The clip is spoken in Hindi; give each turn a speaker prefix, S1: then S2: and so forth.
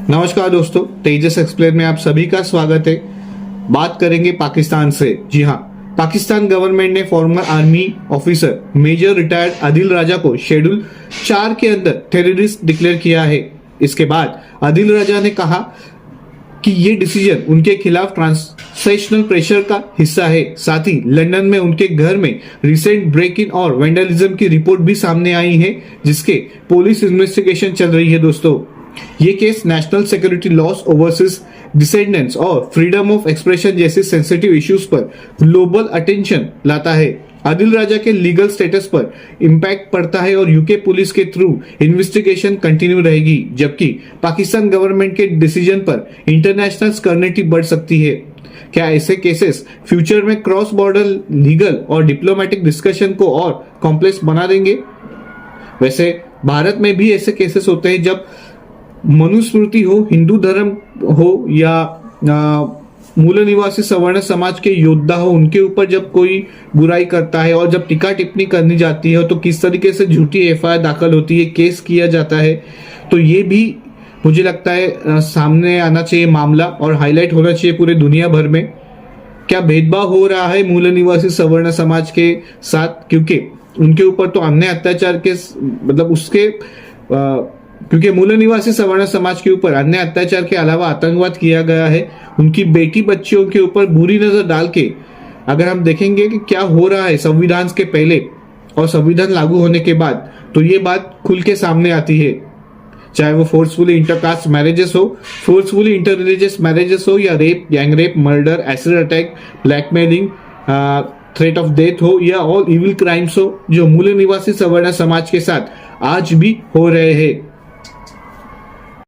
S1: नमस्कार दोस्तों, तेजस एक्सप्लेन में आप सभी का स्वागत है। बात करेंगे पाकिस्तान से। जी हाँ, पाकिस्तान गवर्नमेंट ने former army officer major retired Adil Raja को शेड्यूल 4 के अंदर टेररिस्ट डिक्लेयर किया है। इसके बाद आदिल राजा ने कहा कि ये डिसीजन उनके खिलाफ ट्रांसनेशनल प्रेशर का हिस्सा है। साथ ही लंदन में उनके घर में रिसेंट ब्रेक इन और वेंडलिज्म की रिपोर्ट भी सामने आई है, जिसके पुलिस इन्वेस्टिगेशन चल रही है। दोस्तों, ये case national security loss overseas descendants और फ्रीडम ऑफ एक्सप्रेशन जैसे सेंसिटिव इश्यूज पर ग्लोबल अटेंशन लाता है। आदिल राजा के लीगल स्टेटस पर इंपैक्ट पड़ता है और यूके पुलिस के थ्रू इन्वेस्टिगेशन कंटिन्यू रहेगी, जबकि पाकिस्तान गवर्नमेंट के डिसीजन पर इंटरनेशनल स्कर्निटी बढ़ सकती है। क्या ऐसे केसेस फ्यूचर में क्रॉस बॉर्डर लीगल और डिप्लोमेटिक डिस्कशन को और कॉम्प्लेक्स बना देंगे? वैसे भारत में भी ऐसे केसेस होते हैं जब मनुस्मृति हो, हिंदू धर्म हो या मूल निवासी सवर्ण समाज के योद्धा हो, उनके ऊपर जब कोई बुराई करता है और जब टीका टिप्पणी करनी जाती है तो किस तरीके से झूठी एफआईआर दाखिल होती है, केस किया जाता है। तो ये भी मुझे लगता है सामने आना चाहिए मामला और हाईलाइट होना चाहिए पूरे दुनिया भर में। क्या भेदभाव हो रहा है मूल निवासी सवर्ण समाज के साथ? क्योंकि उनके ऊपर तो अन्य अत्याचार के क्योंकि मूल निवासी सवर्ण समाज के ऊपर अन्य अत्याचार के अलावा आतंकवाद किया गया है। उनकी बेटी बच्चियों के ऊपर बुरी नजर डाल के अगर हम देखेंगे कि क्या हो रहा है संविधान के पहले और संविधान लागू होने के बाद, तो ये बात खुल के सामने आती है। चाहे वो फोर्सफुली इंटरकास्ट मैरिजेस हो, फोर्सफुली इंटररिलीजियस मैरिजेस हो, या rape, gang rape, murder, acid attack, blackmailing, threat of death हो, या ऑल इविल क्राइम्स हो, जो मूल निवासी सवर्ण समाज के साथ आज भी हो रहे हैं।